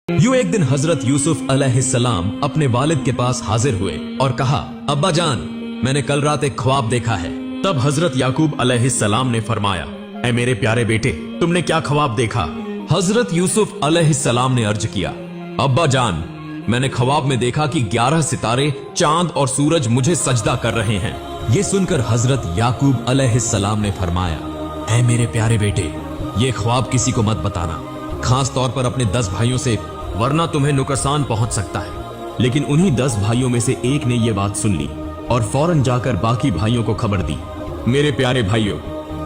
यूं एक दिन हजरत यूसुफ अलैहिस्सलाम अपने वालिद के पास हाजिर हुए और कहा, अब्बा जान, मैंने कल रात एक ख्वाब देखा है। तब हजरत याकूब अलैहिस्सलाम ने फरमाया, ऐ मेरे प्यारे बेटे, तुमने क्या ख्वाब देखा? हजरत यूसुफ अलैहिस्सलाम ने अर्ज किया, अब्बा जान, मैंने ख्वाब में देखा कि 11 सितारे, चांद और सूरज मुझे सजदा कर रहे हैं। ये सुनकर हजरत याकूब अलैहिस्सलाम ने फरमाया, ऐ मेरे प्यारे बेटे, ये ख्वाब किसी को मत बताना, खास तौर पर अपने 10 भाइयों से, वरना तुम्हें नुकसान पहुंच सकता है। लेकिन उन्हीं 10 भाइयों में से एक ने यह बात सुन ली और फौरन जाकर बाकी भाइयों को खबर दी, मेरे प्यारे भाइयों,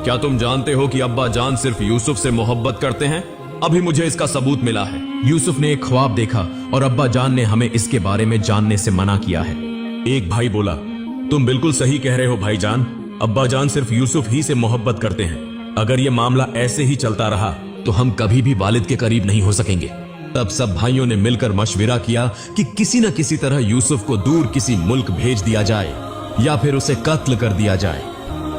क्या तुम जानते हो कि अब्बा जान सिर्फ यूसुफ से मोहब्बत करते हैं? अभी मुझे इसका सबूत मिला है। यूसुफ ने एक ख्वाब देखा और अब्बा जान ने हमें इसके बारे में जानने से मना किया है। एक भाई बोला, तुम बिल्कुल सही कह रहे हो भाईजान, अब्बा जान सिर्फ यूसुफ ही से मोहब्बत करते हैं। अगर ये मामला ऐसे ही चलता रहा तो हम कभी भी वालिद के करीब नहीं हो सकेंगे। तब सब भाइयों ने मिलकर मशविरा किया कि किसी न किसी तरह यूसुफ को दूर किसी मुल्क भेज दिया जाए या फिर उसे कत्ल कर दिया जाए।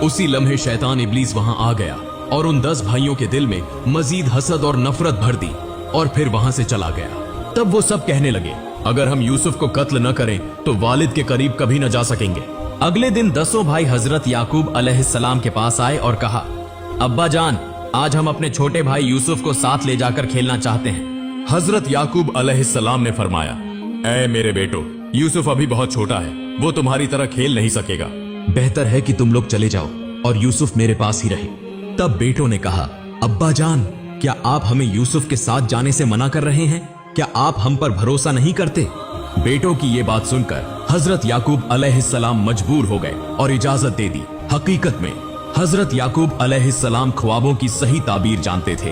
उसी लम्हे शैतान इब्लीस वहां आ गया और उन 10 भाइयों के दिल में मजीद हसद और नफरत भर दी और फिर वहां से चला गया। तब वो सब कहने लगे, अगर हम यूसुफ को कत्ल न करें तो वालिद के करीब कभी न जा सकेंगे। अगले दिन 10 भाई हजरत याकूब अलैहिस्सलाम के पास आए और कहा, अब्बा जान, आज हम अपने छोटे भाई यूसुफ को साथ ले जाकर खेलना चाहते हैं। हजरत याकूब अलैहिस्सलाम ने फरमाया, ऐ मेरे बेटो, यूसुफ अभी बहुत छोटा है, वो तुम्हारी तरह खेल नहीं सकेगा। बेहतर है कि तुम लोग चले जाओ और यूसुफ मेरे पास ही रहे। तब बेटों ने कहा, अब्बा जान, क्या आप हमें यूसुफ के साथ जाने से मना कर रहे हैं? क्या आप हम पर भरोसा नहीं करते? बेटों की ये बात सुनकर हजरत याकूब अलैहिस्सलाम मजबूर हो गए और इजाजत दे दी। हकीकत में हजरत याकूब अलैहिस्सलाम ख्वाबों की सही ताबीर जानते थे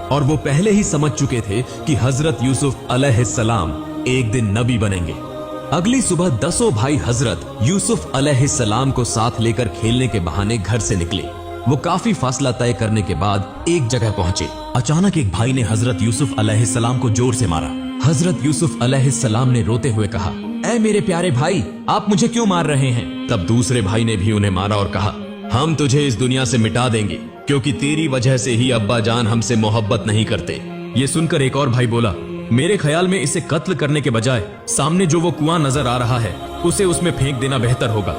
और वो पहले ही समझ चुके थे कि हजरत यूसुफ अलैहिस्सलाम एक दिन नबी बनेंगे। अगली सुबह 10 भाई हजरत यूसुफ अलैहिस्सलाम को साथ लेकर खेलने के बहाने घर से निकले। वो काफी फासला तय करने के बाद एक जगह पहुंचे। अचानक एक भाई ने हजरत यूसुफ अलैहिस्सलाम को जोर से मारा। हजरत यूसुफ अलैहिस्सलाम ने रोते हुए कहा, ऐ मेरे प्यारे भाई, आप मुझे क्यों मार रहे हैं? तब दूसरे भाई ने भी उन्हें मारा और कहा, हम तुझे इस दुनिया से मिटा देंगे क्योंकि तेरी वजह से ही अब्बा जान हमसे मोहब्बत नहीं करते। ये सुनकर एक और भाई बोला, मेरे ख्याल में इसे कत्ल करने के बजाय सामने जो वो कुआं नजर आ रहा है उसे उसमें फेंक देना बेहतर होगा।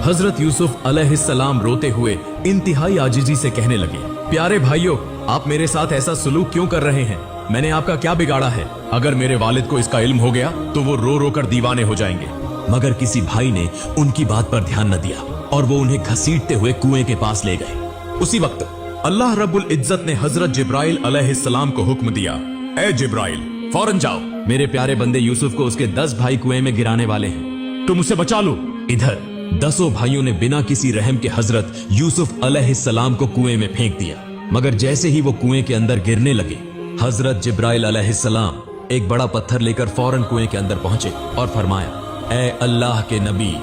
हजरत यूसुफ अलैहिस्सलाम रोते हुए इंतहाई आजिजी से कहने लगे, प्यारे भाइयों, आप मेरे साथ ऐसा सलूक क्यों कर रहे हैं? मैंने आपका क्या बिगाड़ा है? अगर मेरे वालिद को इसका इल्म हो गया तो वो रो रो कर दीवाने हो जाएंगे। मगर किसी भाई ने उनकी बात पर ध्यान न दिया और वो उन्हें घसीटते हुए कुएं के पास ले गए। उसी वक्त अल्लाह रब्बुल इज्जत ने हजरत जिब्राइल अलैहिस्सलाम को हुक्म दिया, ए जिब्राइल, फौरन जाओ, मेरे प्यारे बंदे यूसुफ को उसके 10 भाई कुएं में गिराने वाले हैं, तुम उसे बचा लो। इधर 10 भाइयों ने बिना किसी रहम के हजरत यूसुफ अलैहिस्सलाम को कुएं में फेंक दिया। मगर जैसे ही वो कुएं के अंदर गिरने लगे, हजरत जिब्राइल अलैहिस्सलाम एक बड़ा पत्थर लेकर फौरन कुएं के अंदर पहुंचे और फरमाया, ए अल्लाह के नबी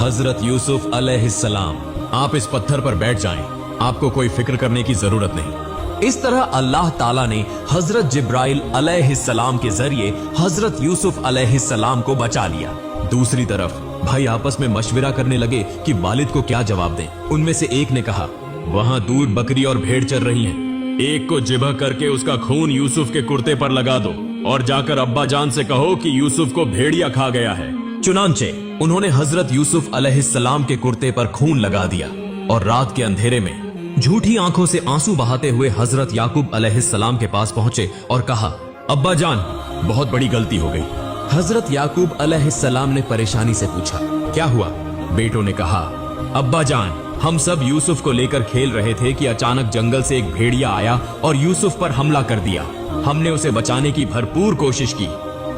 हजरत यूसुफ अलैहिस्सलाम, आप इस पत्थर पर बैठ जाएं, आपको कोई फिक्र करने की जरूरत नहीं। इस तरह अल्लाह ताला ने हजरत जिब्राइल अलैहिस्सलाम के जरिए हजरत यूसुफ अलैहिस्सलाम को बचा लिया। दूसरी तरफ भाई आपस में मशविरा करने लगे कि वालिद को क्या जवाब दें। उनमें से एक ने कहा, वहां दूर बकरी और भेड़ चर रही हैं, एक को जिबह करके उसका खून यूसुफ के कुर्ते पर लगा दो और जाकर अब्बा जान से कहो कि यूसुफ को भेड़िया खा गया है। चुनांचे उन्होंने हजरत यूसुफ अलैहिस्सलाम के कुर्ते पर खून लगा दिया और रात के अंधेरे में झूठी आंखों से आंसू बहाते हुए हजरत याकूब अलैहिस्सलाम के पास पहुंचे और कहा, अब्बा जान, बहुत बड़ी गलती हो गई। हजरत याकूब अलैहिस्सलाम ने परेशानी से पूछा, क्या हुआ? बेटों ने कहा, अब्बा जान, हम सब यूसुफ को लेकर खेल रहे थे कि अचानक जंगल से एक भेड़िया आया और यूसुफ पर हमला कर दिया। हमने उसे बचाने की भरपूर कोशिश की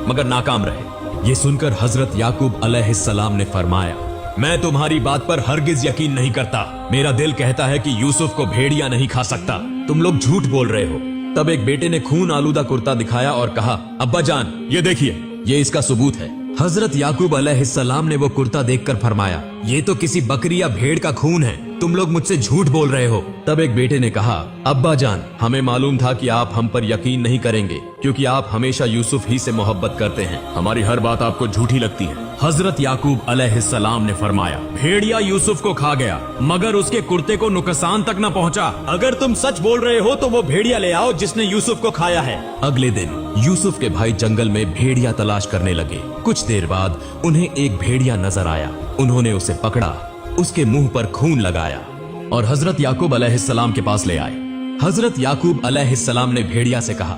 मगर नाकाम रहे। ये सुनकर हजरत याकूब अलैहिस्सलाम ने फरमाया, मैं तुम्हारी बात पर हरगिज यकीन नहीं करता। मेरा दिल कहता है कि यूसुफ को भेड़िया नहीं खा सकता। तुम लोग झूठ बोल रहे हो। तब एक बेटे ने खून आलूदा कुर्ता दिखाया और कहा, अब्बा जान, ये देखिए, ये इसका सबूत है। हजरत याकूब अलैहिस्सलाम ने वो कुर्ता देखकर फरमाया, ये तो किसी बकरी या भेड़ का खून है, तुम लोग मुझसे झूठ बोल रहे हो। तब एक बेटे ने कहा, अब्बा जान, हमें मालूम था कि आप हम पर यकीन नहीं करेंगे क्योंकि आप हमेशा यूसुफ ही से मोहब्बत करते हैं। हमारी हर बात आपको झूठी लगती है। हजरत याकूब अलैहिस्सलाम ने फरमाया, भेड़िया यूसुफ को खा गया मगर उसके कुर्ते को नुकसान तक न पहुंचा। अगर तुम सच बोल रहे हो तो वो भेड़िया ले आओ जिसने यूसुफ को खाया है। अगले दिन यूसुफ के भाई जंगल में भेड़िया तलाश करने लगे। कुछ देर बाद उन्हें एक भेड़िया नजर आया। उन्होंने उसे पकड़ा, उसके मुंह पर खून लगाया और हजरत याकूब अलैहिस्सलाम के पास ले आए। हजरत याकूब अलैहिस्सलाम ने भेड़िया से कहा,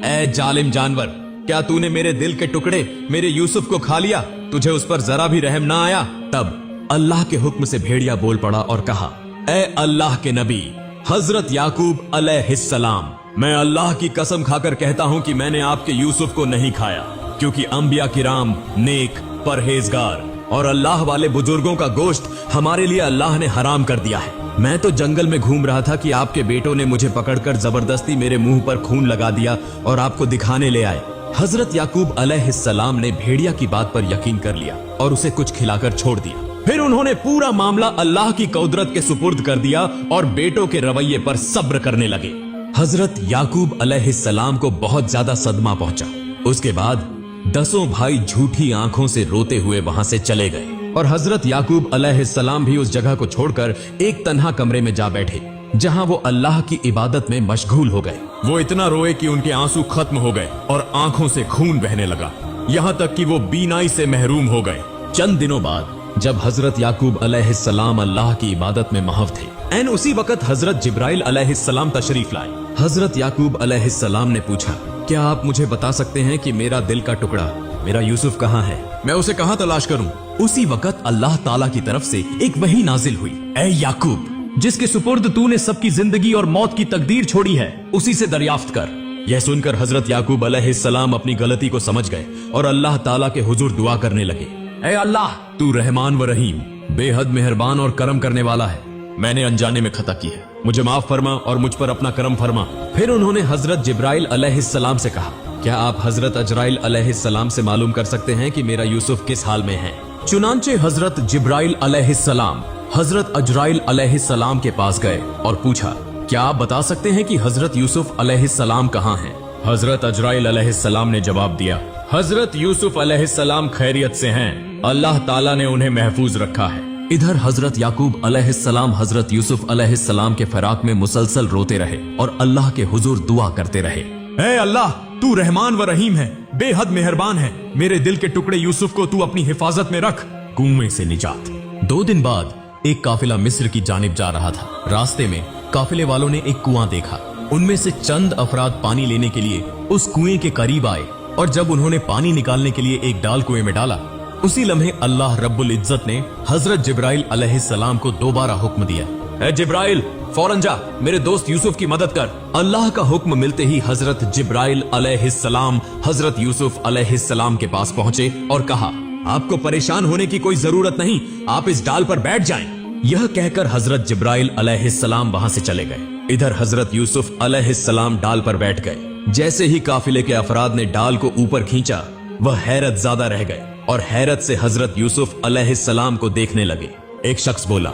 ऐ जालिम जानवर, क्या तूने मेरे दिल के टुकड़े मेरे यूसुफ को खा लिया? तुझे उस पर जरा भी रहम ना आया? तब अल्लाह के हुक्म से भेड़िया बोल पड़ा और कहा, ऐ अल्लाह के नबी हजरत याकूब अलैहिस्सलाम, मैं अल्लाह की कसम खाकर कहता हूं कि मैंने आपके यूसुफ को नहीं खाया, क्योंकि अंबिया किराम, नेक, परहेजगार और अल्लाह वाले बुजुर्गों का गोश्त हमारे लिए अल्लाह ने हराम कर दिया है। मैं तो जंगल में घूम रहा था कि आपके बेटों ने मुझे पकड़कर जबरदस्ती मेरे मुंह पर खून लगा दिया और आपको दिखाने ले आए। हजरत याकूब अलैहिस्सलाम ने भेड़िया की बात पर यकीन कर लिया और उसे कुछ खिलाकर छोड़ दिया। फिर उन्होंने पूरा मामला अल्लाह की कुदरत के सुपुर्द कर दिया और बेटों के रवैये पर सब्र करने लगे। हजरत याकूब अलैहिस्सलाम को बहुत ज्यादा सदमा पहुंचा। उसके बाद 10 भाई झूठी आंखों से रोते हुए वहां से चले गए और हजरत याकूब अलैहिस्सलाम भी उस जगह को छोड़कर एक तन्हा कमरे में जा बैठे, जहां वो अल्लाह की इबादत में मशगूल हो गए। वो इतना रोए कि उनके आंसू खत्म हो गए और आंखों से खून बहने लगा, यहां तक कि वो बीनाई से महरूम हो गए। चंद दिनों बाद जब हजरत याकूब अलैहिस्सलाम अल्लाह की इबादत में महव थे, एन उसी वक्त हजरत जिब्राइल अलैहिस्सलाम तशरीफ लाए। हजरत याकूब अलैहिस्सलाम ने पूछा, क्या आप मुझे बता सकते हैं कि मेरा दिल का टुकड़ा, मेरा यूसुफ कहाँ है? मैं उसे कहाँ तलाश करूं? उसी वक्त अल्लाह ताला की तरफ से एक वही नाजिल हुई, ऐ याकूब, जिसके सुपुर्द तूने सबकी जिंदगी और मौत की तकदीर छोड़ी है, उसी से दरियाफ्त कर। यह सुनकर हजरत याकूब अलैहिस्सलाम अपनी गलती को समझ गए और अल्लाह ताला के हुजूर दुआ करने लगे, ऐ अल्लाह, तू रहमान व रहीम, बेहद मेहरबान और करम करने वाला है। मैंने अनजाने में खता की है, मुझे माफ फरमा और मुझ पर अपना करम फरमा। फिर उन्होंने हजरत जिब्राइल अलैहिस्सलाम से कहा, क्या आप हजरत अजराइल अलैहिस्सलाम से मालूम कर सकते हैं कि मेरा यूसुफ किस हाल में है? चुनांचे हजरत जिब्राइल अलैहिस्सलाम हजरत अजराइल अलैहिस्सलाम के पास गए और पूछा, क्या आप बता सकते हैं कि हजरत यूसुफ अलैहिस्सलाम कहाँ हैं? हजरत अजराइल अलैहिस्सलाम ने जवाब दिया, हजरत यूसुफ अलैहिस्सलाम खैरियत से हैं, अल्लाह ताला ने उन्हें महफूज रखा है। इधर हजरत याकूब अलैहिस्सलाम हजरत यूसुफ अलैहिस्सलाम के फराक में मुसलसल रोते रहे और अल्लाह के हुजूर दुआ करते रहे, ऐ अल्लाह, तू रहमान व रहीम है, बेहद मेहरबान है, मेरे दिल के टुकड़े यूसुफ को तू अपनी हिफाजत में रख। कुएं से निजात। 2 दिन बाद एक काफिला मिस्र की जानिब जा रहा था। रास्ते में काफिले वालों ने एक कुआं देखा। उनमें से चंद अफराद पानी लेने के लिए उस कुएं के करीब आए और जब उन्होंने पानी निकालने के लिए एक डाल कुएं में डाला, उसी लम्हे अल्लाह रब्बुल इज्जत ने हजरत जिब्राइल अलैहिस्सलाम को दोबारा हुक्म दिया, ऐ जिब्राइल, फौरन जा मेरे दोस्त यूसुफ की मदद कर। अल्लाह का हुक्म मिलते ही हजरत जिब्राइल अलैहिस्सलाम हजरत यूसुफ अलैहिस्सलाम के पास पहुंचे और कहा, आपको परेशान होने की कोई जरूरत नहीं, आप इस डाल पर बैठ जाएं। यह कहकर हजरत जिब्राइल अलैहिस्सलाम वहां से चले गए। इधर हजरत यूसुफ अलैहिस्सलाम डाल पर बैठ गए। जैसे ही काफिले के अफराद ने डाल को ऊपर खींचा, वह हैरत ज़्यादा रह गए और हैरत से हजरत यूसुफ अलैहिस्सलाम को देखने लगे। एक शख्स बोला,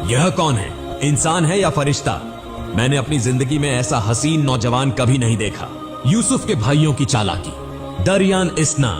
यह कौन है, इंसान है या फरिश्ता? मैंने अपनी जिंदगी में ऐसा हसीन नौजवान कभी नहीं देखा। यूसुफ के भाइयों की चालाकी। दरियान इस्ना,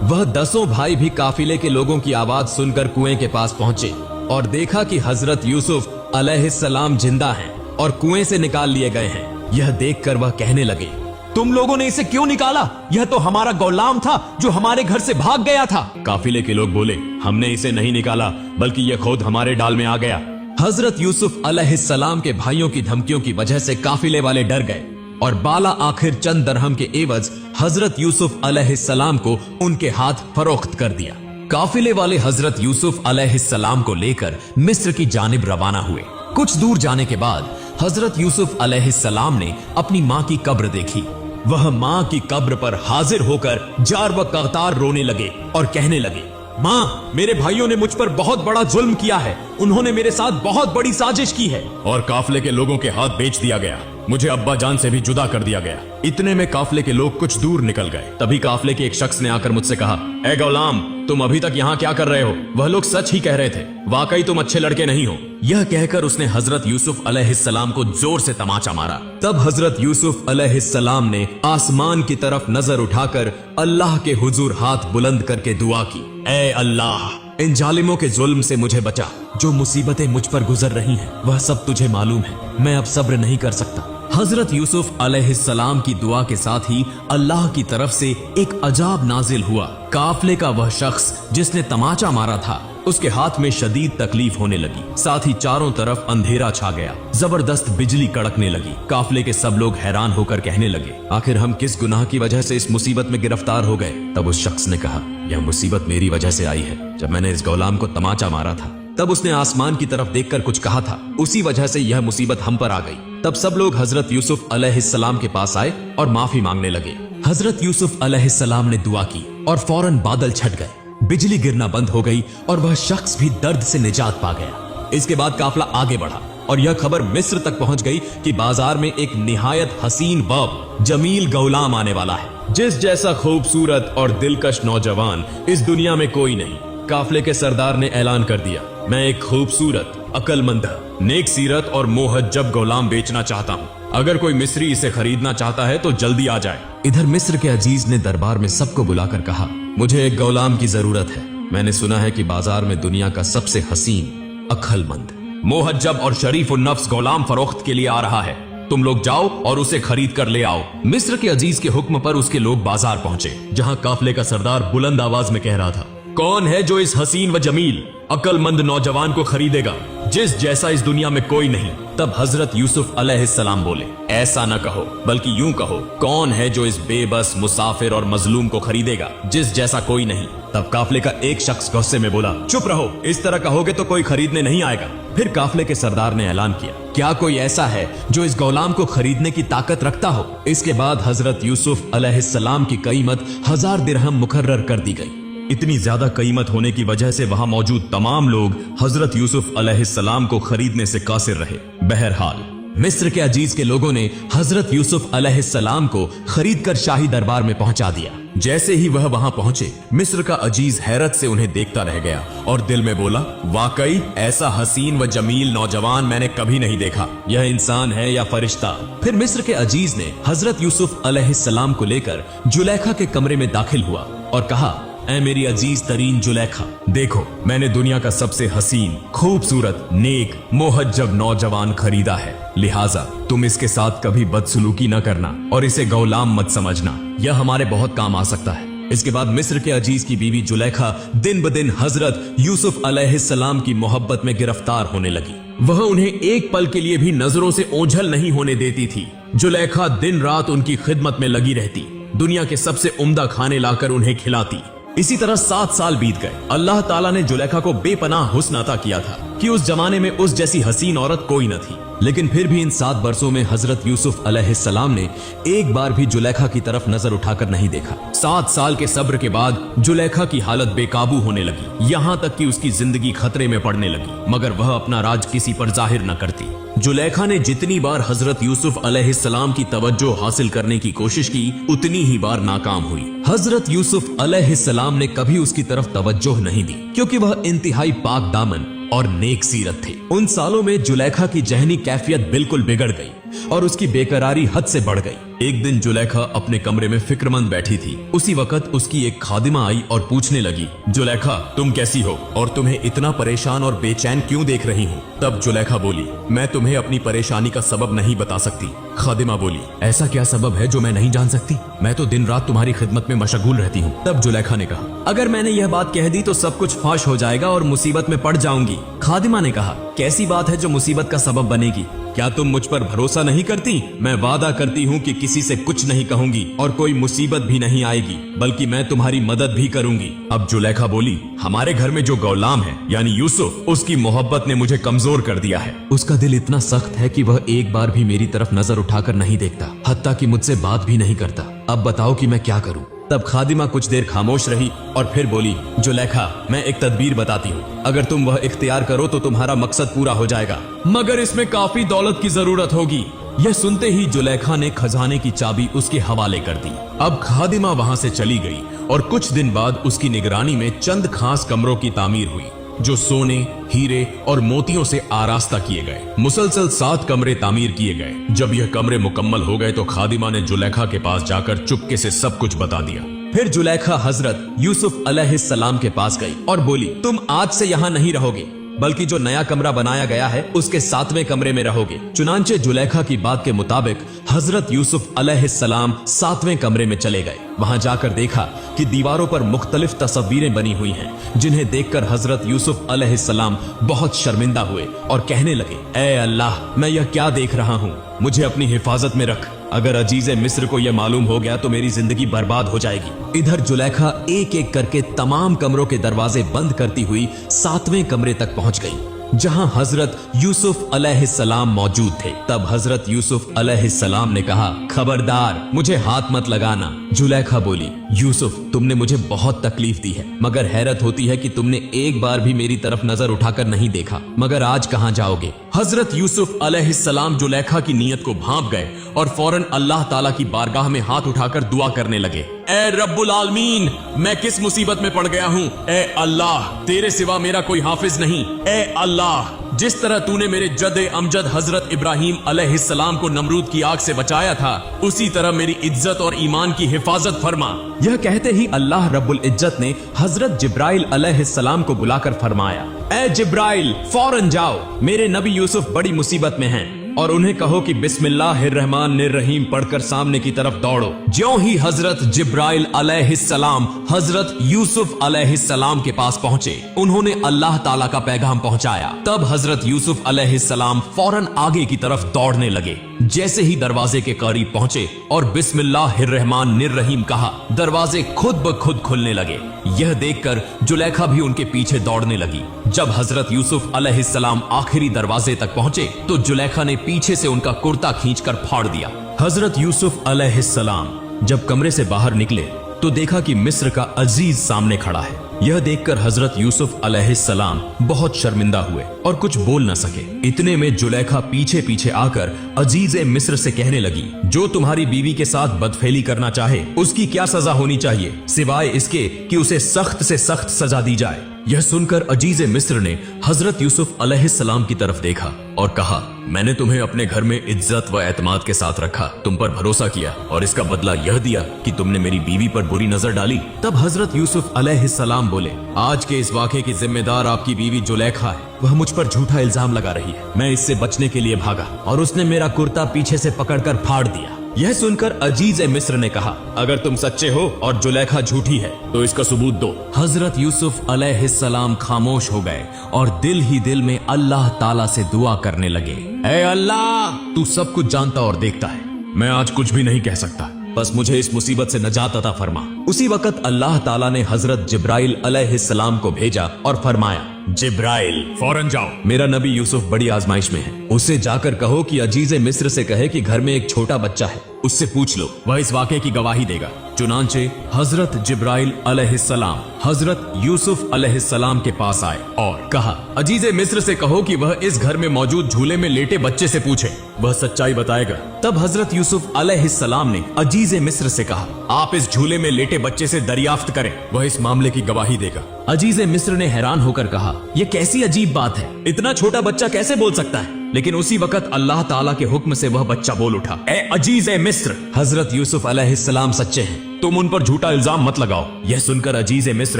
वह 10 भाई भी काफिले के लोगों की आवाज सुनकर कुएं के पास पहुंचे और देखा कि हजरत यूसुफ अलैहिस्सलाम जिंदा हैं और कुएं से निकाल लिए गए हैं। यह देखकर वह कहने लगे, तुम लोगों ने इसे क्यों निकाला? यह तो हमारा गुलाम था जो हमारे घर से भाग गया था। काफिले के लोग बोले, हमने इसे नहीं निकाला, बल्कि यह खुद हमारे डाल में आ गया। हजरत यूसुफ अलैहिस्सलाम के भाइयों की धमकियों की वजह से काफिले वाले डर गए और बाला आखिर चंद दरहम के एवज हजरत यूसुफ अलैहिस्सलाम को उनके हाथ फरोख्त कर दिया। काफिले वाले हजरत यूसुफ अलैहिस्सलाम को लेकर मिस्र की जानिब रवाना हुए। कुछ दूर जाने के बाद हजरत यूसुफ अलैहिस्सलाम ने अपनी माँ की कब्र देखी। वह माँ की कब्र पर हाजिर होकर जार व कतार रोने लगे और कहने लगे, माँ, मेरे भाइयों ने मुझ पर बहुत बड़ा जुल्म किया है, उन्होंने मेरे साथ बहुत बड़ी साजिश की है और काफिले के लोगों के हाथ बेच दिया गया, मुझे अब्बा जान से भी जुदा कर दिया गया। इतने में काफिले के लोग कुछ दूर निकल गए। तभी काफिले के एक शख्स ने आकर मुझसे कहा, ए गुलाम, तुम अभी तक यहाँ क्या कर रहे हो? वह लोग सच ही कह रहे थे, वाकई तुम अच्छे लड़के नहीं हो। यह कहकर उसने हजरत यूसुफ अलैहिस्सलाम को जोर से तमाचा मारा। तब हजरत यूसुफ अलैहिस्सलाम ने आसमान की तरफ नजर उठाकर अल्लाह के हुजूर हाथ बुलंद करके दुआ की, ए अल्लाह, इन जालिमों के जुल्म से मुझे बचा। जो मुसीबतें मुझ पर गुजर रही हैं, वह सब तुझे मालूम है। मैं अब सब्र नहीं कर सकता। हजरत यूसुफ अलैहिस्सलाम की दुआ के साथ ही अल्लाह की तरफ से एक अजाब नाजिल हुआ। काफले का वह शख्स जिसने तमाचा मारा था, उसके हाथ में शदीद तकलीफ होने लगी। साथ ही चारों तरफ अंधेरा छा गया, जबरदस्त बिजली कड़कने लगी। काफले के सब लोग हैरान होकर कहने लगे, आखिर हम किस गुनाह की वजह से इस मुसीबत में गिरफ्तार हो गए। तब उस शख्स ने कहा, यह मुसीबत मेरी वजह से आई है। जब मैंने इस गुलाम को तमाचा मारा था, तब उसने आसमान की तरफ देखकर कुछ कहा था, उसी वजह से यह मुसीबत हम पर आ गई। तब सब लोग हजरत यूसुफ अलैहिस्सलाम के पास आए और माफी मांगने लगे। हजरत यूसुफ अलैहिस्सलाम ने दुआ की और फौरन बादल छट गए, बिजली गिरना बंद हो गई और वह शख्स भी दर्द से निजात पा गया। इसके बाद काफला आगे बढ़ा और यह खबर मिस्र तक पहुंच गई कि बाजार में एक निहायत हसीन बब जमील गौलाम आने वाला है, जिस जैसा खूबसूरत और दिलकश नौजवान इस दुनिया में कोई नहीं। काफले के सरदार ने ऐलान कर दिया, मैं एक खूबसूरत, अक्लमंद, नेक सीरत और मोहज्जब गुलाम बेचना चाहता हूँ। अगर कोई मिस्री इसे खरीदना चाहता है तो जल्दी आ जाए। इधर मिस्र के अजीज ने दरबार में सबको बुलाकर कहा, मुझे एक गुलाम की जरूरत है। मैंने सुना है कि बाजार में दुनिया का सबसे हसीन, अक्लमंद, मोहज्जब और शरीफ उन नफ्स गुलाम फरोख्त के लिए आ रहा है। तुम लोग जाओ और उसे खरीद कर ले आओ। मिस्र के अजीज के हुक्म पर उसके लोग बाजार पहुंचे, जहां काफले का सरदार बुलंद आवाज में कह रहा था, कौन है जो इस हसीन व जमील अक्लमंद नौजवान को खरीदेगा, जिस जैसा इस दुनिया में कोई नहीं। तब हजरत यूसुफ अलैहिस्सलाम बोले, ऐसा न कहो, बल्कि यूं कहो, कौन है जो इस बेबस, मुसाफिर और मजलूम को खरीदेगा, जिस जैसा कोई नहीं। तब काफले का एक शख्स गुस्से में बोला, चुप रहो, इस तरह कहोगे तो कोई खरीदने नहीं आएगा। फिर काफले के सरदार ने ऐलान किया, क्या कोई ऐसा है जो इस गुलाम को खरीदने की ताकत रखता हो। इसके बाद हजरत यूसुफ अलैहिस्सलाम की कीमत 1000 दिरहम मुकर्रर कर दी गई। इतनी ज्यादा कीमत होने की वजह से वहां मौजूद तमाम लोग हजरत यूसुफ अलैहिस्सलाम को खरीदने से कासिर रहे। बहरहाल मिस्र के अजीज के लोगों ने हजरत यूसुफ अलैहिस्सलाम को खरीदकर शाही दरबार में पहुंचा दिया। जैसे ही वह वहां पहुंचे, मिस्र का अजीज हैरत से उन्हें देखता रह गया और दिल में बोला, वाकई ऐसा हसीन व जमील नौजवान मैंने कभी नहीं देखा। यह इंसान है या फरिश्ता। फिर मिस्र के अजीज ने हजरत यूसुफ अलैहिस्सलाम को लेकर जुलेखा के कमरे में दाखिल हुआ और कहा, ऐ मेरी अजीज तरीन जुलेखा, देखो मैंने दुनिया का सबसे हसीन, खूबसूरत, नेक, मोहज्जब नौजवान खरीदा है। लिहाजा तुम इसके साथ कभी बदसलूकी न करना और इसे गुलाम मत समझना। यह हमारे बहुत काम आ सकता है। इसके बाद मिस्र के अजीज की बीवी जुलेखा दिन ब दिन हजरत यूसुफ अलैहिस्सलाम की मोहब्बत में गिरफ्तार होने लगी। वह उन्हें एक पल के लिए भी नजरों से ओझल नहीं होने देती थी। जुलेखा दिन रात उनकी खिदमत में लगी रहती, दुनिया के सबसे उम्दा खाने लाकर उन्हें खिलाती। इसी तरह 7 साल बीत गए। अल्लाह ताला ने जुलेखा को बेपनाह हुस्न अता किया था कि उस जमाने में उस जैसी हसीन औरत कोई न थी। लेकिन फिर भी इन 7 बरसों में हजरत यूसुफ अलैहिस्सलाम ने एक बार भी जुलेखा की तरफ नजर उठाकर नहीं देखा। 7 साल के सब्र के बाद जुलेखा की हालत बेकाबू होने लगी, यहाँ तक कि उसकी जिंदगी खतरे में पड़ने लगी, मगर वह अपना राज किसी पर जाहिर न करती। जुलेखा ने जितनी बार हजरत यूसुफ अलैहिस्सलाम की तवज्जो हासिल करने की कोशिश की, उतनी ही बार नाकाम हुई। हजरत यूसुफ अलैहिस्सलाम ने कभी उसकी तरफ तवज्जो नहीं दी, क्योंकि वह इंतहाई पाक दामन और नेक सीरत थे। उन सालों में जुलेखा की जहनी कैफियत बिल्कुल बिगड़ गई और उसकी बेकरारी हद से बढ़ गई। एक दिन जुलेखा अपने कमरे में फिक्रमंद बैठी थी। उसी वक्त उसकी एक खादिमा आई और पूछने लगी, जुलेखा तुम कैसी हो और तुम्हें इतना परेशान और बेचैन क्यों देख रही हूँ। तब जुलेखा बोली, मैं तुम्हें अपनी परेशानी का सबब नहीं बता सकती। खादिमा बोली, ऐसा क्या सबब है जो मैं नहीं जान सकती? मैं तो दिन रात तुम्हारी खिदमत में मशगूल रहती हूँ। तब जुलेखा ने कहा, अगर मैंने यह बात कह दी तो सब कुछ फाश हो जाएगा और मुसीबत में पड़ जाऊंगी। खादिमा ने कहा, कैसी बात है जो मुसीबत का सबब बनेगी? क्या तुम मुझ पर भरोसा नहीं करती? मैं वादा करती हूँ कि किसी से कुछ नहीं कहूंगी और कोई मुसीबत भी नहीं आएगी, बल्कि मैं तुम्हारी मदद भी करूंगी। अब जुलेखा बोली, हमारे घर में जो गुलाम है यानी यूसुफ, उसकी मोहब्बत ने मुझे कमजोर कर दिया है। उसका दिल इतना सख्त है कि वह एक बार भी मेरी तरफ नजर उठाकर नहीं देखता, हत्ता कि मुझसे बात भी नहीं करता। अब बताओ कि मैं क्या करूं? तब खादिमा कुछ देर खामोश रही और फिर बोली, जुलेखा मैं एक तदबीर बताती हूँ, अगर तुम वह इख्तियार करो तो तुम्हारा मकसद पूरा हो जाएगा, मगर इसमें काफी दौलत की जरूरत होगी। यह सुनते ही जुलेखा ने खजाने की चाबी उसके हवाले कर दी। अब खादिमा वहां से चली गई और कुछ दिन बाद उसकी निगरानी में चंद खास कमरों की तामीर हुई, जो सोने, हीरे और मोतियों से आरास्ता किए गए। मुसलसल 7 कमरे तामीर किए गए। जब यह कमरे मुकम्मल हो गए तो खादिमा ने जुलेखा के पास जाकर चुपके से सब कुछ बता दिया। फिर जुलेखा हजरत यूसुफ अलैहिस्सलाम के पास गई और बोली, तुम आज से यहाँ नहीं रहोगे, बल्कि जो नया कमरा बनाया गया है उसके 7वें कमरे में रहोगे। चुनांचे जुलेखा की बात के मुताबिक हजरत यूसुफ अलैहिस्सलाम 7वें कमरे में चले गए। वहां जाकर देखा कि दीवारों पर मुख्तलिफ तस्वीरें बनी हुई हैं, जिन्हें देखकर हजरत यूसुफ अलैहिस्सलाम बहुत शर्मिंदा हुए और कहने लगे, ऐ अल्लाह, मैं यह क्या देख रहा हूँ, मुझे अपनी हिफाजत में रख। अगर अजीज मिस्र को यह मालूम हो गया तो मेरी जिंदगी बर्बाद हो जाएगी। इधर जुलेखा एक एक करके तमाम कमरों के दरवाजे बंद करती हुई 7वें कमरे तक पहुंच गई, जहां हजरत यूसुफ अलैहिस्सलाम मौजूद थे। तब हजरत यूसुफ अलैहिस्सलाम ने कहा, खबरदार, मुझे हाथ मत लगाना। जुलेखा बोली, यूसुफ, तुमने मुझे बहुत तकलीफ दी है, मगर हैरत होती है कि तुमने एक बार भी मेरी तरफ नजर उठाकर नहीं देखा। मगर आज कहां जाओगे? हजरत यूसुफ अलैहिस्सलाम जुलेखा की नीयत को भांप गए और फौरन अल्लाह ताला की बारगाह में हाथ उठाकर दुआ करने लगे। ए रब्बुल आलमीन, मैं किस मुसीबत में पड़ गया हूँ। ए अल्लाह, तेरे सिवा मेरा कोई हाफिज नहीं। ए अल्लाह, जिस तरह तूने मेरे जद अमजद हजरत इब्राहिम अलैहिस्सलाम को नमरूद की आग से बचाया था, उसी तरह मेरी इज्जत और ईमान की हिफाजत फरमा। यह कहते ही अल्लाह रब्बुल इज्जत ने हजरत जिब्राइल अलैहिस्सलाम को बुलाकर फरमाया, ए जिब्राइल, फौरन जाओ, मेरे नबी यूसुफ बड़ी मुसीबत में हैं, और उन्हें कहो कि बिस्मिल्लाहिर्रहमानिर्रहीम पढ़कर सामने की तरफ दौड़ो। ज्यों ही हजरत जिब्राइल अलैहिस्सलाम हजरत यूसुफ अलैहिस्सलाम के पास पहुंचे, उन्होंने अल्लाह ताला का पैगाम पहुंचाया। तब हजरत यूसुफ अलैहिस्सलाम फौरन आगे की तरफ दौड़ने लगे। जैसे ही दरवाजे के करीब पहुंचे और बिस्मिल्लाहिर्रहमानिर्रहीम कहा, दरवाजे खुद ब खुद खुलने लगे। यह देखकर जुलेखा भी उनके पीछे दौड़ने लगी। जब हजरत यूसुफ अलैहिस्सलाम आखिरी दरवाजे तक पहुंचे तो जुलेखा ने पीछे से उनका कुर्ता खींचकर फाड़ दिया। हजरत यूसुफ अलैहिस्सलाम जब कमरे से बाहर निकले तो देखा कि मिस्र का अजीज सामने खड़ा है। यह देखकर हजरत यूसुफ अलैहिस्सलाम बहुत शर्मिंदा हुए और कुछ बोल न सके। इतने में जुलेखा पीछे पीछे आकर अजीज मिस्र से कहने लगी, जो तुम्हारी बीवी के साथ बदफेली करना चाहे उसकी क्या सजा होनी चाहिए, सिवाय इसके कि उसे सख्त से सख्त सजा दी जाए। यह सुनकर अजीज मिस्र ने हजरत यूसुफ अलैहिस्सलाम की तरफ देखा और कहा, मैंने तुम्हें अपने घर में इज्जत व एतमाद के साथ रखा, तुम पर भरोसा किया और इसका बदला यह दिया कि तुमने मेरी बीवी पर बुरी नजर डाली। तब हजरत यूसुफ अलैहिस्सलाम बोले, आज के इस वाक़े की जिम्मेदार आपकी बीवी जुलेखा है। वह मुझ पर झूठा इल्जाम लगा रही है। मैं इससे बचने के लिए भागा और उसने मेरा कुर्ता पीछे से पकड़कर फाड़ दिया। यह सुनकर अजीज मिस्र ने कहा, अगर तुम सच्चे हो और जुलेखा झूठी है तो इसका सबूत दो। हजरत यूसुफ अलैहिस्सलाम खामोश हो गए और दिल ही दिल में अल्लाह ताला से दुआ करने लगे, ऐ अल्लाह, तू सब कुछ जानता और देखता है, मैं आज कुछ भी नहीं कह सकता, बस मुझे इस मुसीबत से नजात अता फरमा। उसी वक्त अल्लाह ताला ने हजरत जिब्राइल अलैहिस्सलाम को भेजा और फरमाया, जिब्राइल, फौरन जाओ, मेरा नबी यूसुफ बड़ी आजमाइश में है। उससे जाकर कहो कि अजीज मिस्र से कहे कि घर में एक छोटा बच्चा है, उससे पूछ लो, वह इस वाक़े की गवाही देगा। चुनांचे हजरत जिब्राइल अलैहिस्सलाम हजरत यूसुफ अलैहिस्सलाम के पास आए और कहा, अजीज मिस्र से कहो कि वह इस घर में मौजूद झूले में लेटे बच्चे से पूछे, वह सच्चाई बताएगा। तब हजरत यूसुफ अलैहिस्सलाम ने अजीज मिस्र से कहा, आप इस झूले में लेटे बच्चे से दरियाफ्त करें, वह इस मामले की गवाही देगा। अजीज मिस्र ने हैरान होकर कहा, यह कैसी अजीब बात है, इतना छोटा बच्चा कैसे बोल सकता है? लेकिन उसी वक्त अल्लाह ताला के हुक्म से वह बच्चा बोल उठा, ए अजीज मिस्र, हजरत यूसुफ अलैहिस्सलाम सच्चे हैं, तुम उन पर झूठा इल्जाम मत लगाओ। यह सुनकर अजीज मिस्र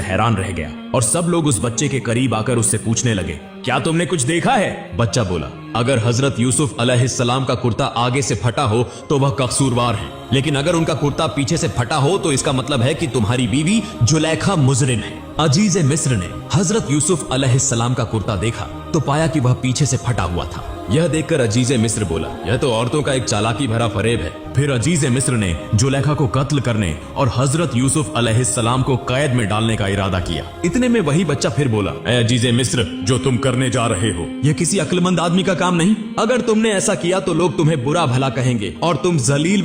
हैरान रह गया और सब लोग उस बच्चे के करीब आकर उससे पूछने लगे, क्या तुमने कुछ देखा है? बच्चा बोला, अगर हजरत यूसुफ अलैहिस्सलाम का कुर्ता आगे से फटा हो तो वह कसूरवार है, लेकिन अगर उनका कुर्ता पीछे से फटा हो तो इसका मतलब है कि तुम्हारी बीवी जुलेखा मुजरिम है। अजीज मिस्र ने हजरत यूसुफ अलैहिस्सलाम का कुर्ता देखा तो पाया कि वह पीछे से फटा हुआ था। यह देखकर अजीज मिस्र बोला, यह तो औरतों का एक चालाकी भरा फरेब है। फिर अजीज मिस्र ने जुलेखा को कत्ल करने और हजरत यूसुफ अलैहिस्सलाम को कैद में डालने का इरादा किया। इतने में वही बच्चा फिर बोला, ऐ अजीज मिस्र, जो तुम करने जा रहे हो यह किसी अक्लमंद आदमी का काम नहीं। अगर तुमने ऐसा किया तो लोग तुम्हें बुरा भला कहेंगे और तुम जलील